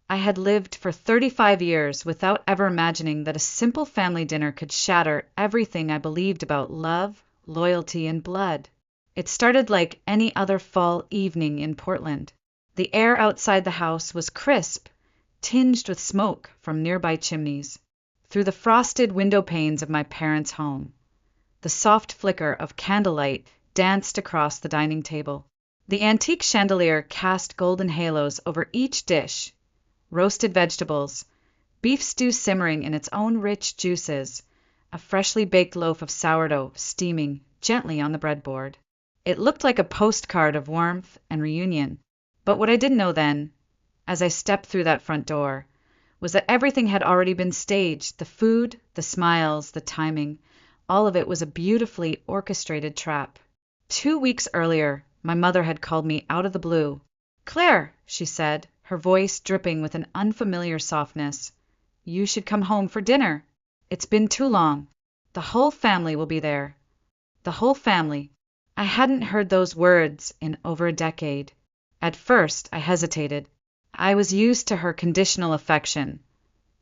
I had lived for 35 years without ever imagining that a simple family dinner could shatter everything I believed about love, loyalty, and blood. It started like any other fall evening in Portland. The air outside the house was crisp, tinged with smoke from nearby chimneys. Through the frosted window panes of my parents' home, the soft flicker of candlelight danced across the dining table. The antique chandelier cast golden halos over each dish. Roasted vegetables, beef stew simmering in its own rich juices, a freshly baked loaf of sourdough steaming gently on the breadboard. It looked like a postcard of warmth and reunion. But what I didn't know then, as I stepped through that front door, was that everything had already been staged. The food, the smiles, the timing, all of it was a beautifully orchestrated trap. 2 weeks earlier, my mother had called me out of the blue. "Claire," she said, her voice dripping with an unfamiliar softness, "you should come home for dinner. It's been too long. The whole family will be there." The whole family. I hadn't heard those words in over a decade. At first, I hesitated. I was used to her conditional affection,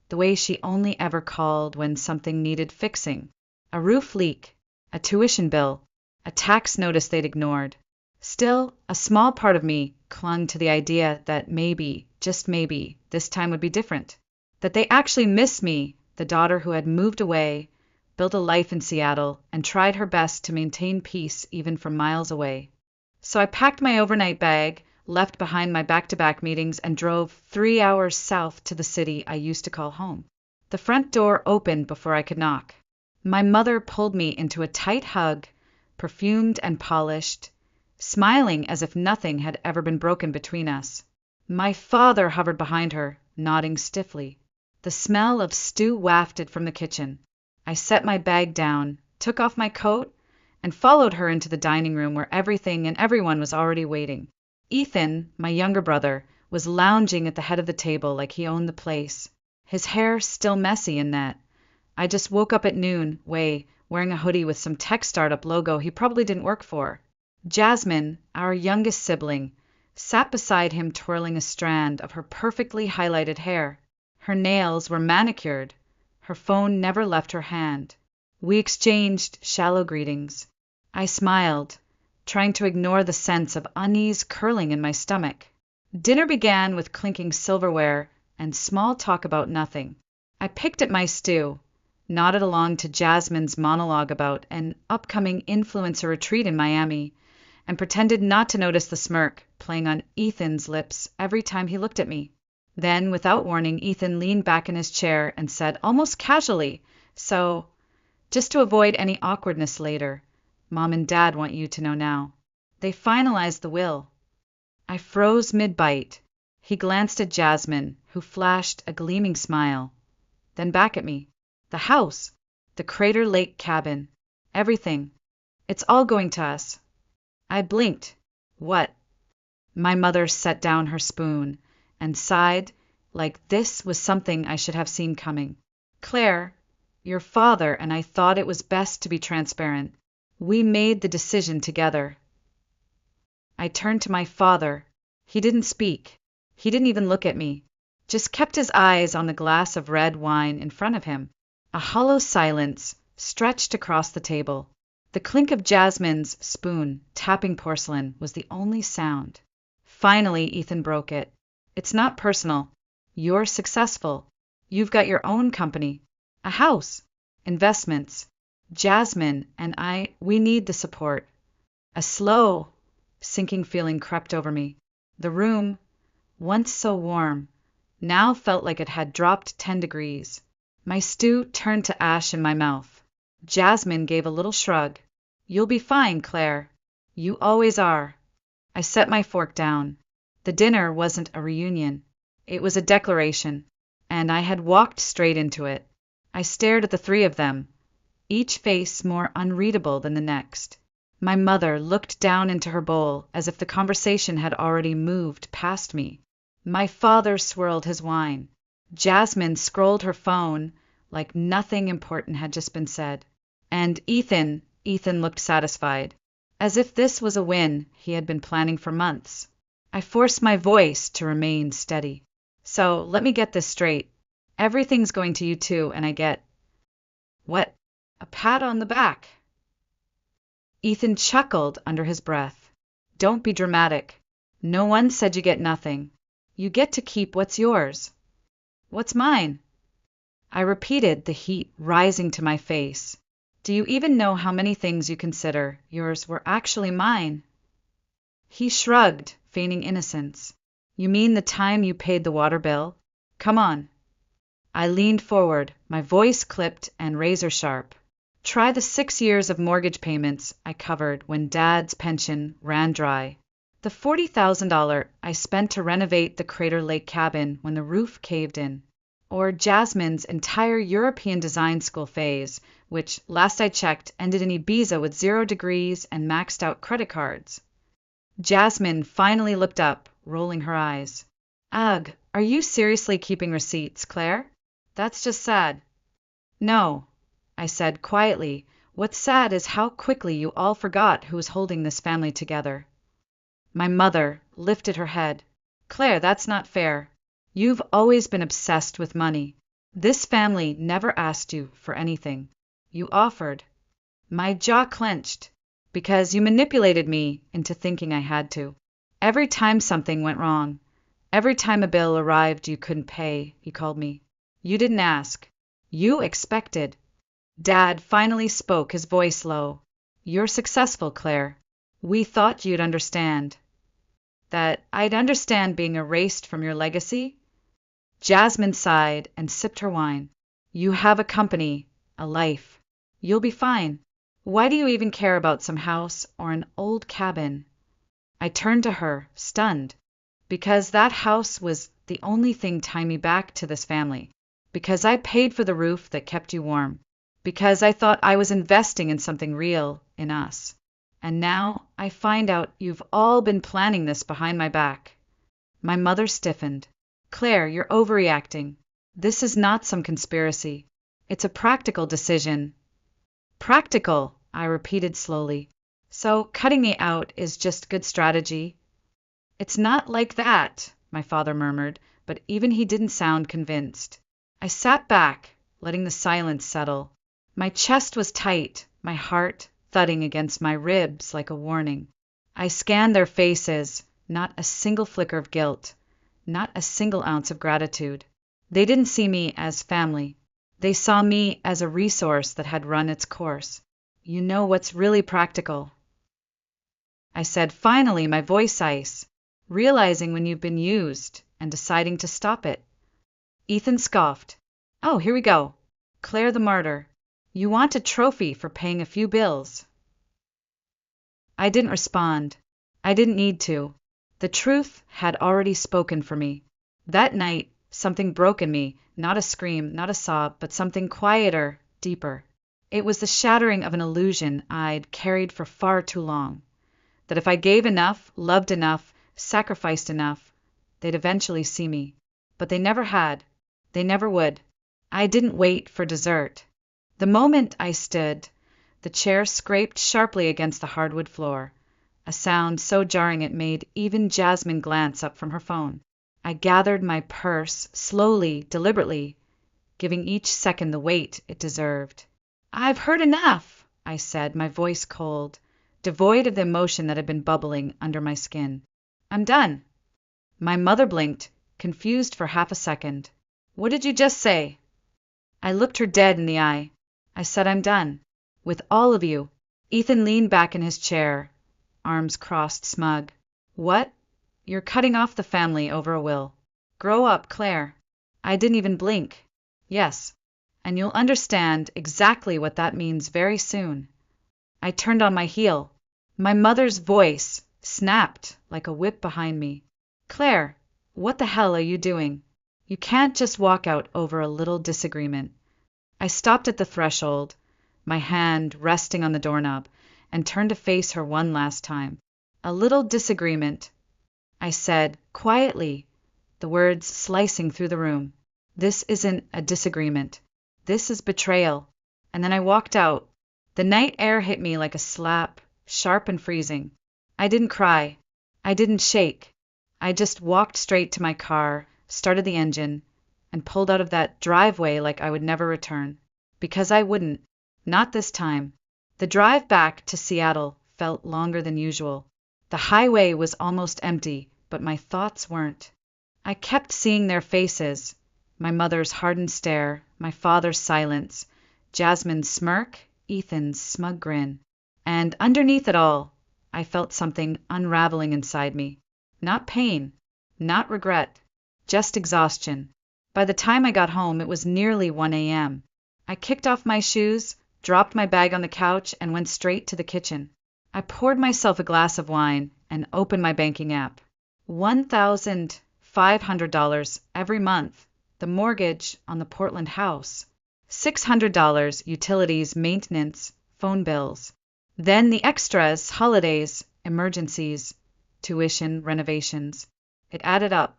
the way she only ever called when something needed fixing. A roof leak, a tuition bill, a tax notice they'd ignored. Still, a small part of me clung to the idea that maybe, just maybe, this time would be different. That they actually missed me, the daughter who had moved away, built a life in Seattle, and tried her best to maintain peace even from miles away. So I packed my overnight bag, left behind my back-to-back meetings, and drove 3 hours south to the city I used to call home. The front door opened before I could knock. My mother pulled me into a tight hug, perfumed and polished, smiling as if nothing had ever been broken between us. My father hovered behind her, nodding stiffly. The smell of stew wafted from the kitchen. I set my bag down, took off my coat, and followed her into the dining room where everything and everyone was already waiting. Ethan, my younger brother, was lounging at the head of the table like he owned the place, his hair still messy in net. I just woke up at noon, wearing a hoodie with some tech startup logo he probably didn't work for. Jasmine, our youngest sibling, sat beside him twirling a strand of her perfectly highlighted hair. Her nails were manicured. Her phone never left her hand. We exchanged shallow greetings. I smiled, trying to ignore the sense of unease curling in my stomach. Dinner began with clinking silverware and small talk about nothing. I picked at my stew, nodded along to Jasmine's monologue about an upcoming influencer retreat in Miami, and pretended not to notice the smirk playing on Ethan's lips every time he looked at me. Then, without warning, Ethan leaned back in his chair and said almost casually, "So, just to avoid any awkwardness later, Mom and Dad want you to know now. They finalized the will." I froze mid-bite. He glanced at Jasmine, who flashed a gleaming smile, then back at me. "The house, the Crater Lake cabin, everything. It's all going to us." I blinked. "What?" My mother set down her spoon and sighed like this was something I should have seen coming. "Claire, your father and I thought it was best to be transparent. We made the decision together." I turned to my father. He didn't speak. He didn't even look at me. Just kept his eyes on the glass of red wine in front of him. A hollow silence stretched across the table. The clink of Jasmine's spoon tapping porcelain was the only sound. Finally, Ethan broke it. "It's not personal. You're successful. You've got your own company, a house, investments. Jasmine and we need the support." A slow, sinking feeling crept over me. The room, once so warm, now felt like it had dropped 10 degrees. My stew turned to ash in my mouth. Jasmine gave a little shrug. "You'll be fine, Claire. You always are." I set my fork down. The dinner wasn't a reunion. It was a declaration, and I had walked straight into it. I stared at the three of them, each face more unreadable than the next. My mother looked down into her bowl as if the conversation had already moved past me. My father swirled his wine. Jasmine scrolled her phone like nothing important had just been said. And Ethan looked satisfied, as if this was a win he had been planning for months. I forced my voice to remain steady. So let me get this straight. Everything's going to you too, and I get, what? A pat on the back. Ethan chuckled under his breath. Don't be dramatic. No one said you get nothing. You get to keep what's yours. What's mine? I repeated, the heat rising to my face. Do you even know how many things you consider yours were actually mine? He shrugged, feigning innocence. You mean the time you paid the water bill? Come on. I leaned forward, my voice clipped and razor sharp. Try the 6 years of mortgage payments I covered when Dad's pension ran dry. The $40,000 I spent to renovate the Crater Lake cabin when the roof caved in. Or Jasmine's entire European design school phase, which, last I checked, ended in Ibiza with 0 degrees and maxed out credit cards. Jasmine finally looked up, rolling her eyes. Ugh, are you seriously keeping receipts, Claire? That's just sad. No, I said quietly. What's sad is how quickly you all forgot who was holding this family together. My mother lifted her head. Claire, that's not fair. You've always been obsessed with money. This family never asked you for anything. You offered. My jaw clenched, because you manipulated me into thinking I had to. Every time something went wrong, every time a bill arrived you couldn't pay, you called me. You didn't ask. You expected. Dad finally spoke, his voice low. You're successful, Claire. We thought you'd understand. That I'd understand being erased from your legacy? Jasmine sighed and sipped her wine. You have a company, a life. You'll be fine. Why do you even care about some house or an old cabin? I turned to her, stunned. Because that house was the only thing tying me back to this family. Because I paid for the roof that kept you warm. Because I thought I was investing in something real, in us. And now I find out you've all been planning this behind my back. My mother stiffened. Claire, you're overreacting. This is not some conspiracy. It's a practical decision. Practical, I repeated slowly. So cutting me out is just good strategy? It's not like that, my father murmured, but even he didn't sound convinced. I sat back, letting the silence settle. My chest was tight, my heart thudding against my ribs like a warning. I scanned their faces, not a single flicker of guilt, not a single ounce of gratitude. They didn't see me as family. They saw me as a resource that had run its course. You know what's really practical? I said, finally, my voice ice, realizing when you've been used and deciding to stop it. Ethan scoffed. Oh, here we go. Claire the martyr. You want a trophy for paying a few bills. I didn't respond. I didn't need to. The truth had already spoken for me. That night, something broke in me, not a scream, not a sob, but something quieter, deeper. It was the shattering of an illusion I'd carried for far too long. That if I gave enough, loved enough, sacrificed enough, they'd eventually see me. But they never had. They never would. I didn't wait for dessert. The moment I stood, the chair scraped sharply against the hardwood floor, a sound so jarring it made even Jasmine glance up from her phone. I gathered my purse slowly, deliberately, giving each second the weight it deserved. I've heard enough, I said, my voice cold, devoid of the emotion that had been bubbling under my skin. I'm done. My mother blinked, confused for half a second. What did you just say? I looked her dead in the eye. I said I'm done. With all of you. Ethan leaned back in his chair, arms crossed, smug. What? You're cutting off the family over a will. Grow up, Claire. I didn't even blink. Yes. And you'll understand exactly what that means very soon. I turned on my heel. My mother's voice snapped like a whip behind me. Claire, what the hell are you doing? You can't just walk out over a little disagreement. I stopped at the threshold, my hand resting on the doorknob, and turned to face her one last time. A little disagreement, I said, quietly, the words slicing through the room. This isn't a disagreement. This is betrayal. And then I walked out. The night air hit me like a slap, sharp and freezing. I didn't cry. I didn't shake. I just walked straight to my car, started the engine, and pulled out of that driveway like I would never return. Because I wouldn't. Not this time. The drive back to Seattle felt longer than usual. The highway was almost empty, but my thoughts weren't. I kept seeing their faces, my mother's hardened stare, my father's silence, Jasmine's smirk, Ethan's smug grin. And underneath it all, I felt something unraveling inside me. Not pain, not regret, just exhaustion. By the time I got home, it was nearly 1 a.m. I kicked off my shoes, dropped my bag on the couch, and went straight to the kitchen. I poured myself a glass of wine and opened my banking app. $1,500 every month, the mortgage on the Portland house. $600 utilities, maintenance, phone bills. Then the extras, holidays, emergencies, tuition, renovations. It added up.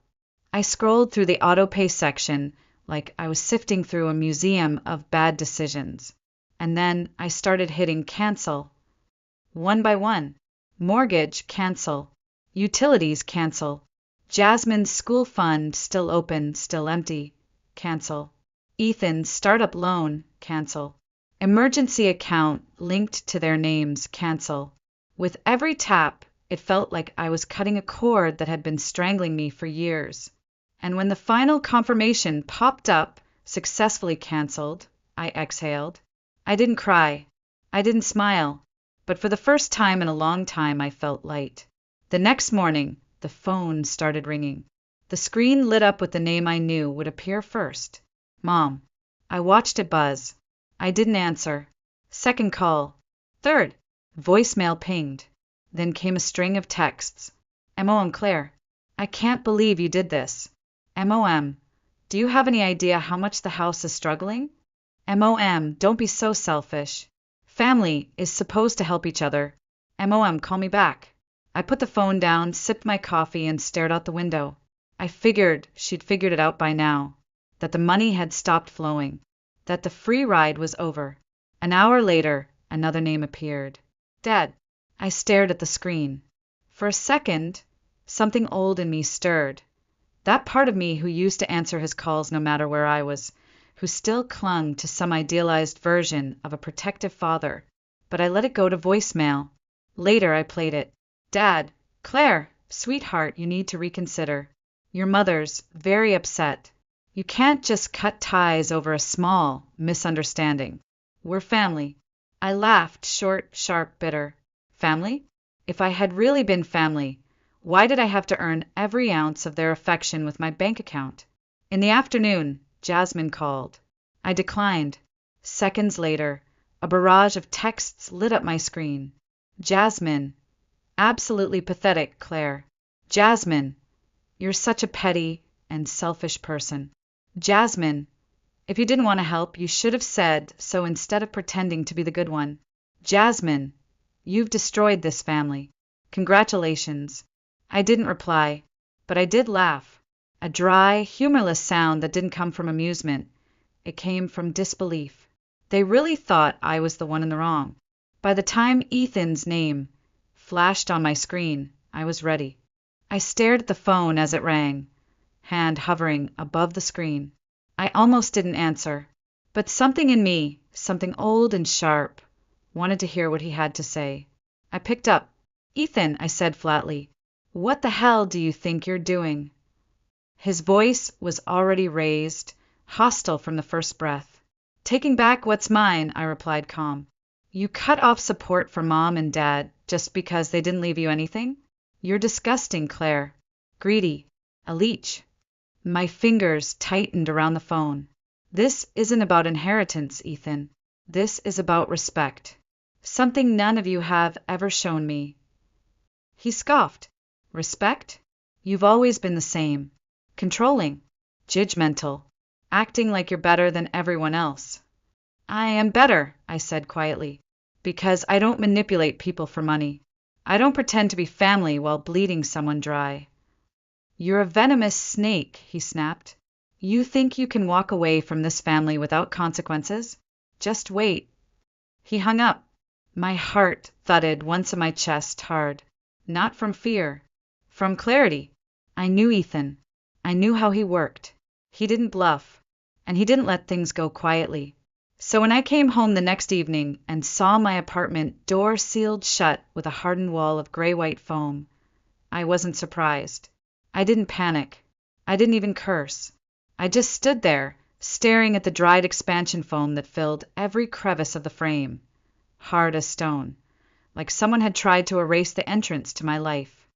I scrolled through the auto-pay section like I was sifting through a museum of bad decisions. And then I started hitting cancel. One by one. Mortgage, cancel. Utilities, cancel. Jasmine's school fund, still open, still empty, cancel. Ethan's startup loan, cancel. Emergency account linked to their names, cancel. With every tap, it felt like I was cutting a cord that had been strangling me for years. And when the final confirmation popped up, successfully canceled, I exhaled. I didn't cry. I didn't smile. But for the first time in a long time, I felt light. The next morning, the phone started ringing. The screen lit up with the name I knew would appear first. Mom. I watched it buzz. I didn't answer. Second call. Third. Voicemail pinged. Then came a string of texts. MOM Claire. I can't believe you did this. MOM. Do you have any idea how much the house is struggling? MOM. Don't be so selfish. Family is supposed to help each other. MOM. Call me back. I put the phone down, sipped my coffee, and stared out the window. I figured she'd figured it out by now. That the money had stopped flowing. That the free ride was over. An hour later, another name appeared. Dad. I stared at the screen. For a second, something old in me stirred. That part of me who used to answer his calls no matter where I was, who still clung to some idealized version of a protective father. But I let it go to voicemail. Later I played it. Dad. Claire. Sweetheart, you need to reconsider. Your mother's very upset. You can't just cut ties over a small misunderstanding. We're family. I laughed, short, sharp, bitter. Family? If I had really been family, why did I have to earn every ounce of their affection with my bank account? In the afternoon, Jasmine called. I declined. Seconds later, a barrage of texts lit up my screen. Jasmine. Absolutely pathetic, Claire. Jasmine. You're such a petty and selfish person. Jasmine. If you didn't want to help, you should have said so instead of pretending to be the good one. Jasmine. You've destroyed this family. Congratulations. I didn't reply, but I did laugh. A dry, humorless sound that didn't come from amusement. It came from disbelief. They really thought I was the one in the wrong. By the time Ethan's name flashed on my screen, I was ready. I stared at the phone as it rang, hand hovering above the screen. I almost didn't answer, but something in me, something old and sharp, wanted to hear what he had to say. I picked up. Ethan, I said flatly, what the hell do you think you're doing? His voice was already raised, hostile from the first breath. Taking back what's mine, I replied calm. You cut off support for Mom and Dad just because they didn't leave you anything? You're disgusting, Claire. Greedy. A leech. My fingers tightened around the phone. This isn't about inheritance, Ethan. This is about respect. Something none of you have ever shown me. He scoffed. Respect? You've always been the same. Controlling. Judgmental. Acting like you're better than everyone else. I am better, I said quietly, because I don't manipulate people for money. I don't pretend to be family while bleeding someone dry. You're a venomous snake, he snapped. You think you can walk away from this family without consequences? Just wait. He hung up. My heart thudded once in my chest hard. Not from fear. From clarity. I knew Ethan. I knew how he worked. He didn't bluff, and he didn't let things go quietly. So when I came home the next evening and saw my apartment door sealed shut with a hardened wall of gray-white foam, I wasn't surprised. I didn't panic. I didn't even curse. I just stood there, staring at the dried expansion foam that filled every crevice of the frame, hard as stone, like someone had tried to erase the entrance to my life.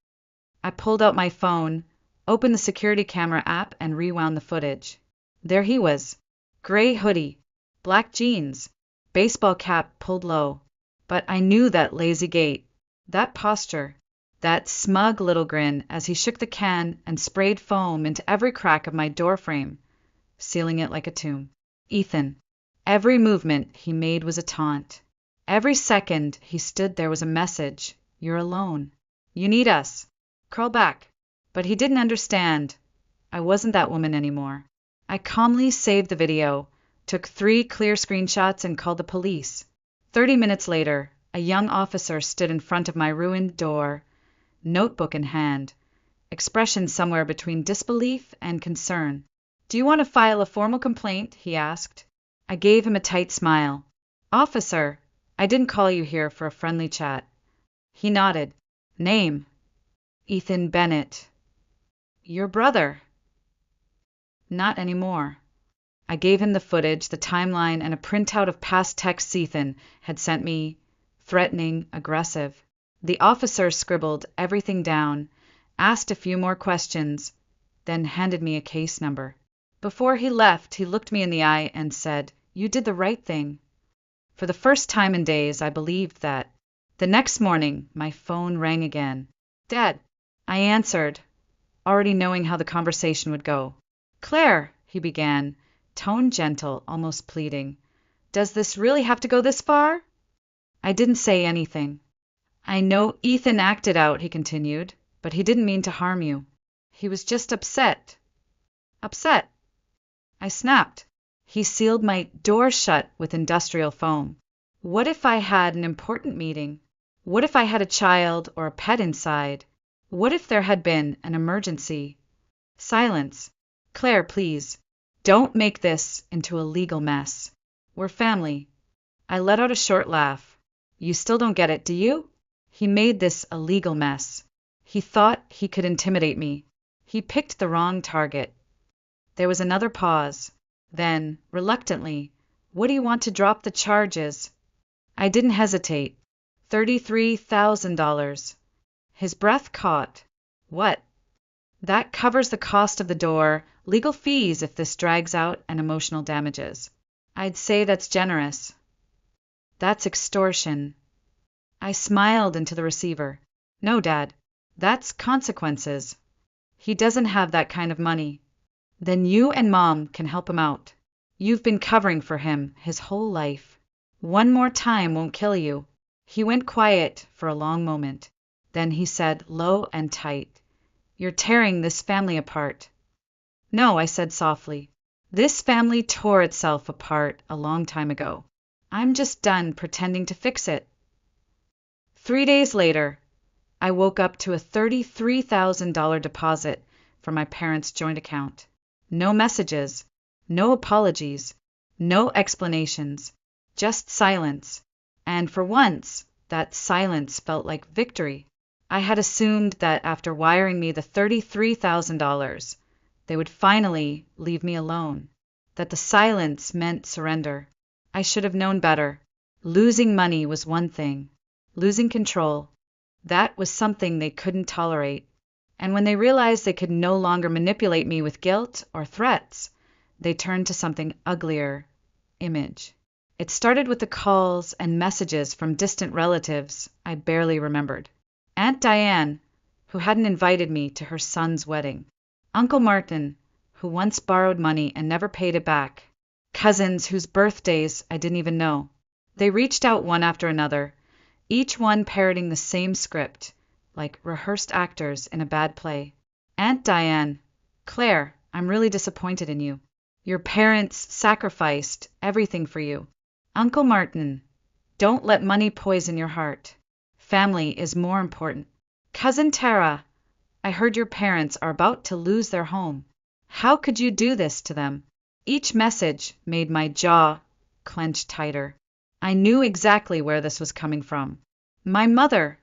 I pulled out my phone, opened the security camera app, and rewound the footage. There he was, gray hoodie, black jeans, baseball cap pulled low. But I knew that lazy gait, that posture, that smug little grin as he shook the can and sprayed foam into every crack of my doorframe, sealing it like a tomb. Ethan. Every movement he made was a taunt. Every second he stood there was a message. You're alone. You need us. Crawl back. But he didn't understand. I wasn't that woman anymore. I calmly saved the video, took 3 clear screenshots, and called the police. 30 minutes later, a young officer stood in front of my ruined door, notebook in hand, expression somewhere between disbelief and concern. Do you want to file a formal complaint? He asked. I gave him a tight smile. Officer, I didn't call you here for a friendly chat. He nodded. Name? Ethan Bennett. Your brother? Not anymore. I gave him the footage, the timeline, and a printout of past texts Ethan had sent me, threatening, aggressive. The officer scribbled everything down, asked a few more questions, then handed me a case number. Before he left, he looked me in the eye and said, You did the right thing. For the first time in days, I believed that. The next morning, my phone rang again. Dad. I answered, already knowing how the conversation would go. Claire, he began, tone gentle, almost pleading. Does this really have to go this far? I didn't say anything. I know Ethan acted out, he continued, but he didn't mean to harm you. He was just upset. Upset? I snapped. He sealed my door shut with industrial foam. What if I had an important meeting? What if I had a child or a pet inside? What if there had been an emergency? Silence. Claire, please. Don't make this into a legal mess. We're family. I let out a short laugh. You still don't get it, do you? He made this a legal mess. He thought he could intimidate me. He picked the wrong target. There was another pause. Then, reluctantly, what do you want to drop the charges? I didn't hesitate. $33,000. His breath caught. What? That covers the cost of the door, legal fees if this drags out, and emotional damages. I'd say that's generous. That's extortion. I smiled into the receiver. No, Dad. That's consequences. He doesn't have that kind of money. Then you and Mom can help him out. You've been covering for him his whole life. One more time won't kill you. He went quiet for a long moment. Then he said, low and tight, You're tearing this family apart. No, I said softly. This family tore itself apart a long time ago. I'm just done pretending to fix it. 3 days later, I woke up to a $33,000 deposit from my parents' joint account. No messages, no apologies, no explanations, just silence. And for once, that silence felt like victory. I had assumed that after wiring me the $33,000, they would finally leave me alone, that the silence meant surrender. I should have known better. Losing money was one thing. Losing control, that was something they couldn't tolerate. And when they realized they could no longer manipulate me with guilt or threats, they turned to something uglier, image. It started with the calls and messages from distant relatives I barely remembered. Aunt Diane, who hadn't invited me to her son's wedding. Uncle Martin, who once borrowed money and never paid it back. Cousins whose birthdays I didn't even know. They reached out one after another, each one parroting the same script, like rehearsed actors in a bad play. Aunt Diane, Claire, I'm really disappointed in you. Your parents sacrificed everything for you. Uncle Martin, don't let money poison your heart. Family is more important. Cousin Tara, I heard your parents are about to lose their home. How could you do this to them? Each message made my jaw clench tighter. I knew exactly where this was coming from. My mother,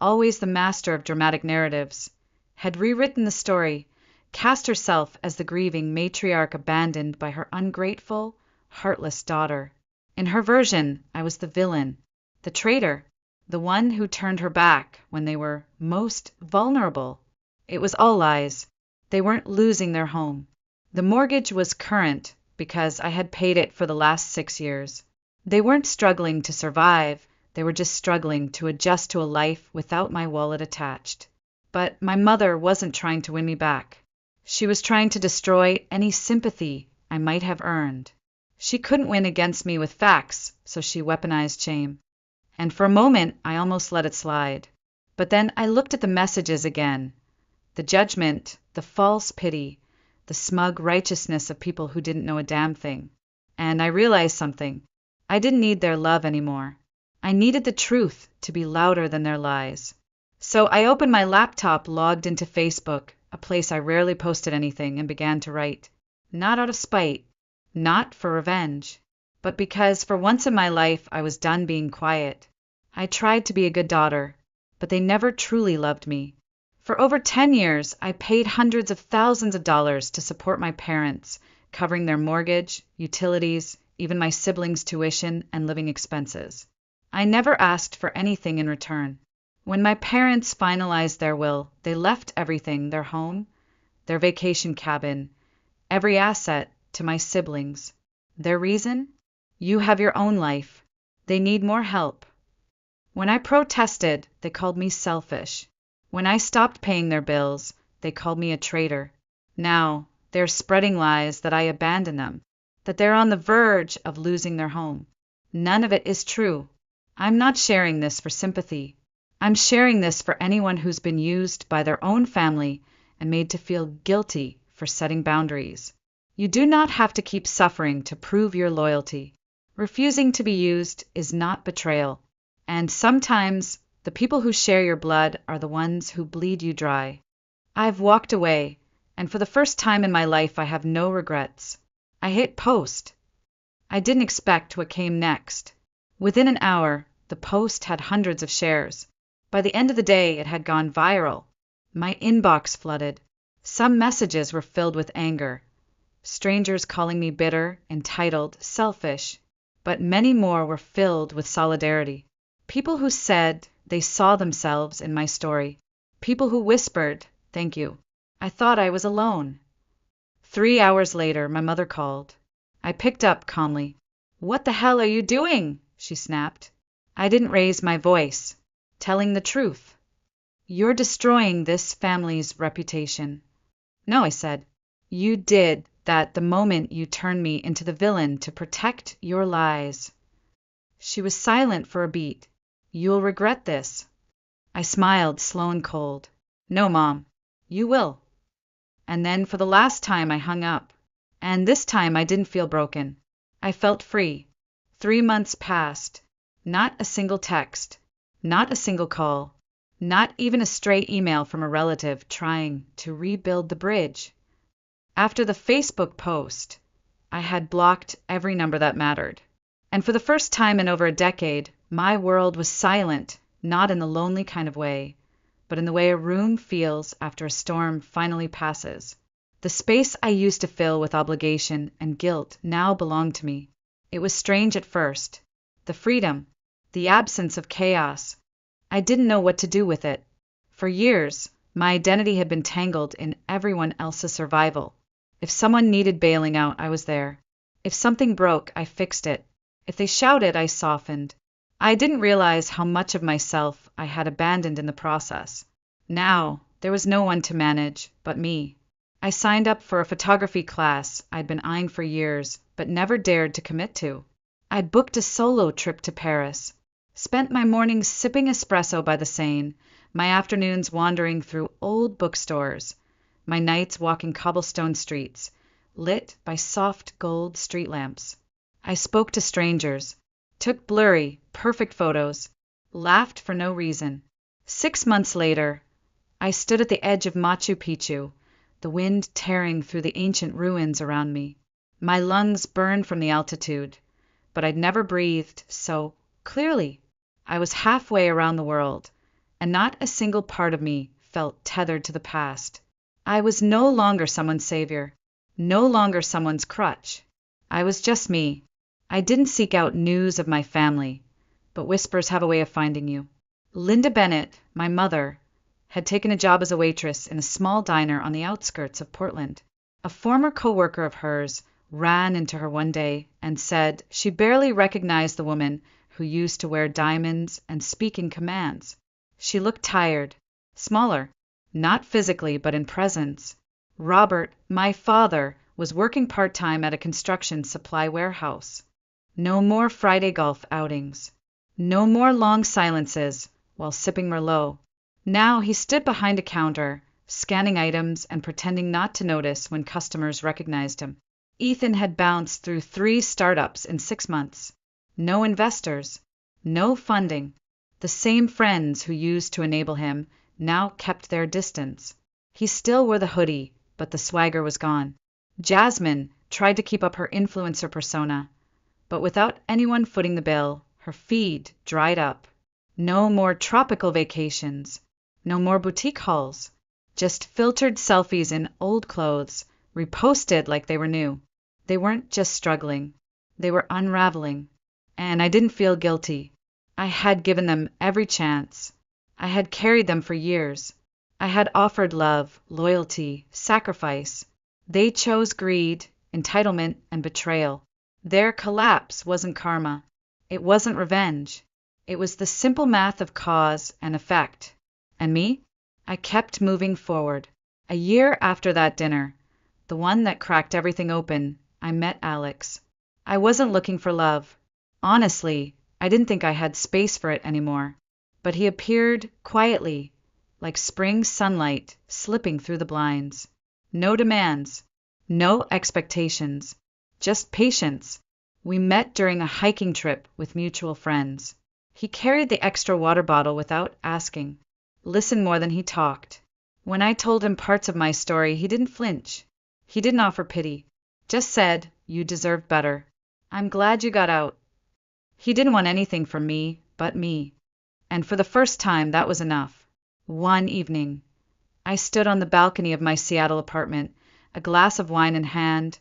always the master of dramatic narratives, had rewritten the story, cast herself as the grieving matriarch abandoned by her ungrateful, heartless daughter. In her version, I was the villain, the traitor, the one who turned her back when they were most vulnerable. It was all lies. They weren't losing their home. The mortgage was current because I had paid it for the last 6 years. They weren't struggling to survive. They were just struggling to adjust to a life without my wallet attached. But my mother wasn't trying to win me back. She was trying to destroy any sympathy I might have earned. She couldn't win against me with facts, so she weaponized shame. And for a moment, I almost let it slide. But then I looked at the messages again. The judgment, the false pity, the smug righteousness of people who didn't know a damn thing. And I realized something. I didn't need their love anymore. I needed the truth to be louder than their lies. So I opened my laptop, logged into Facebook, a place I rarely posted anything, and began to write. Not out of spite, not for revenge, but because for once in my life I was done being quiet. I tried to be a good daughter, but they never truly loved me. For over 10 years, I paid hundreds of thousands of dollars to support my parents, covering their mortgage, utilities, even my siblings' tuition and living expenses. I never asked for anything in return. When my parents finalized their will, they left everything, their home, their vacation cabin, every asset, to my siblings. Their reason? You have your own life. They need more help. When I protested, they called me selfish. When I stopped paying their bills, they called me a traitor. Now, they're spreading lies that I abandoned them, that they're on the verge of losing their home. None of it is true. I'm not sharing this for sympathy. I'm sharing this for anyone who's been used by their own family and made to feel guilty for setting boundaries. You do not have to keep suffering to prove your loyalty. Refusing to be used is not betrayal. And sometimes the people who share your blood are the ones who bleed you dry. I've walked away, and for the first time in my life I have no regrets. I hit post. I didn't expect what came next. Within an hour, the post had hundreds of shares. By the end of the day, it had gone viral. My inbox flooded. Some messages were filled with anger. Strangers calling me bitter, entitled, selfish. But many more were filled with solidarity. People who said they saw themselves in my story. People who whispered, "Thank you. I thought I was alone." 3 hours later, my mother called. I picked up calmly. "What the hell are you doing?" she snapped. I didn't raise my voice. Telling the truth. "You're destroying this family's reputation." "No," I said. "You did that the moment you turned me into the villain to protect your lies." She was silent for a beat. "You'll regret this." I smiled, slow and cold. "No, Mom, you will." And then for the last time I hung up. And this time I didn't feel broken. I felt free. 3 months passed. Not a single text. Not a single call. Not even a stray email from a relative trying to rebuild the bridge. After the Facebook post, I had blocked every number that mattered. And for the first time in over a decade, my world was silent, not in the lonely kind of way, but in the way a room feels after a storm finally passes. The space I used to fill with obligation and guilt now belonged to me. It was strange at first. The freedom, the absence of chaos. I didn't know what to do with it. For years, my identity had been tangled in everyone else's survival. If someone needed bailing out, I was there. If something broke, I fixed it. If they shouted, I softened. I didn't realize how much of myself I had abandoned in the process. Now, there was no one to manage but me. I signed up for a photography class I'd been eyeing for years, but never dared to commit to. I booked a solo trip to Paris, spent my mornings sipping espresso by the Seine, my afternoons wandering through old bookstores, my nights walking cobblestone streets, lit by soft gold street lamps. I spoke to strangers, took blurry, perfect photos, laughed for no reason. 6 months later, I stood at the edge of Machu Picchu, the wind tearing through the ancient ruins around me. My lungs burned from the altitude, but I'd never breathed so clearly. I was halfway around the world, and not a single part of me felt tethered to the past. I was no longer someone's savior, no longer someone's crutch. I was just me. I didn't seek out news of my family, but whispers have a way of finding you. Linda Bennett, my mother, had taken a job as a waitress in a small diner on the outskirts of Portland. A former coworker of hers ran into her one day and said she barely recognized the woman who used to wear diamonds and speak in commands. She looked tired, smaller, not physically but in presence. Robert, my father, was working part-time at a construction supply warehouse. No more Friday golf outings. No more long silences while sipping Merlot. Now he stood behind a counter, scanning items and pretending not to notice when customers recognized him. Ethan had bounced through 3 startups in 6 months. No investors, no funding. The same friends who used to enable him now kept their distance. He still wore the hoodie, but the swagger was gone. Jasmine tried to keep up her influencer persona, but without anyone footing the bill, her feed dried up. No more tropical vacations, no more boutique hauls, just filtered selfies in old clothes, reposted like they were new. They weren't just struggling, they were unraveling, and I didn't feel guilty. I had given them every chance. I had carried them for years. I had offered love, loyalty, sacrifice. They chose greed, entitlement, and betrayal. Their collapse wasn't karma. It wasn't revenge. It was the simple math of cause and effect. And me? I kept moving forward. A year after that dinner, the one that cracked everything open, I met Alex. I wasn't looking for love. Honestly, I didn't think I had space for it anymore. But he appeared quietly, like spring sunlight slipping through the blinds. No demands, no expectations, just patience. We met during a hiking trip with mutual friends. He carried the extra water bottle without asking, listened more than he talked. When I told him parts of my story, he didn't flinch. He didn't offer pity, just said, "You deserve better. I'm glad you got out." He didn't want anything from me but me. And for the first time, that was enough. One evening, I stood on the balcony of my Seattle apartment, a glass of wine in hand,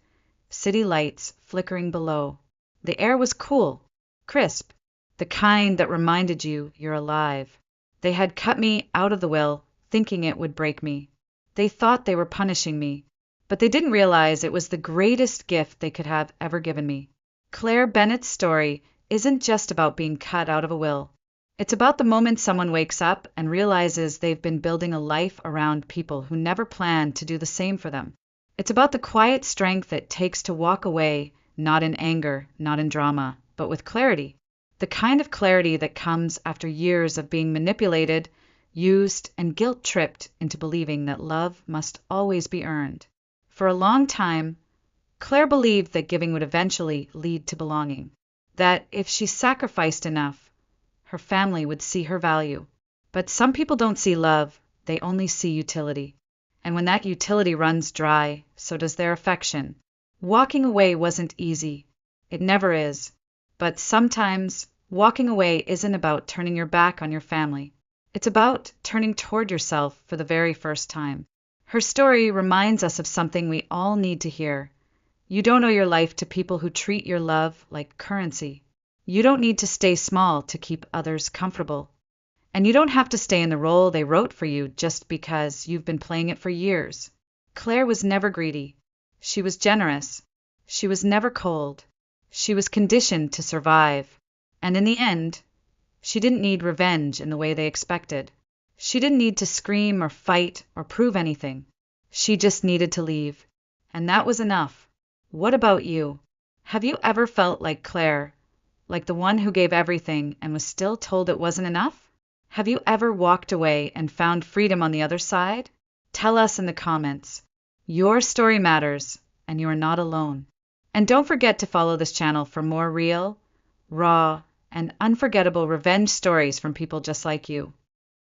city lights flickering below. The air was cool, crisp, the kind that reminded you you're alive. They had cut me out of the will, thinking it would break me. They thought they were punishing me, but they didn't realize it was the greatest gift they could have ever given me. Claire Bennett's story isn't just about being cut out of a will. It's about the moment someone wakes up and realizes they've been building a life around people who never planned to do the same for them. It's about the quiet strength it takes to walk away, not in anger, not in drama, but with clarity. The kind of clarity that comes after years of being manipulated, used, and guilt-tripped into believing that love must always be earned. For a long time, Claire believed that giving would eventually lead to belonging, that if she sacrificed enough, her family would see her value. But some people don't see love, they only see utility. And when that utility runs dry, so does their affection. Walking away wasn't easy. It never is. But sometimes, walking away isn't about turning your back on your family. It's about turning toward yourself for the very first time. Her story reminds us of something we all need to hear. You don't owe your life to people who treat your love like currency. You don't need to stay small to keep others comfortable. And you don't have to stay in the role they wrote for you just because you've been playing it for years. Claire was never greedy. She was generous. She was never cold. She was conditioned to survive. And in the end, she didn't need revenge in the way they expected. She didn't need to scream or fight or prove anything. She just needed to leave. And that was enough. What about you? Have you ever felt like Claire? Like the one who gave everything and was still told it wasn't enough? Have you ever walked away and found freedom on the other side? Tell us in the comments. Your story matters, and you are not alone. And don't forget to follow this channel for more real, raw, and unforgettable revenge stories from people just like you.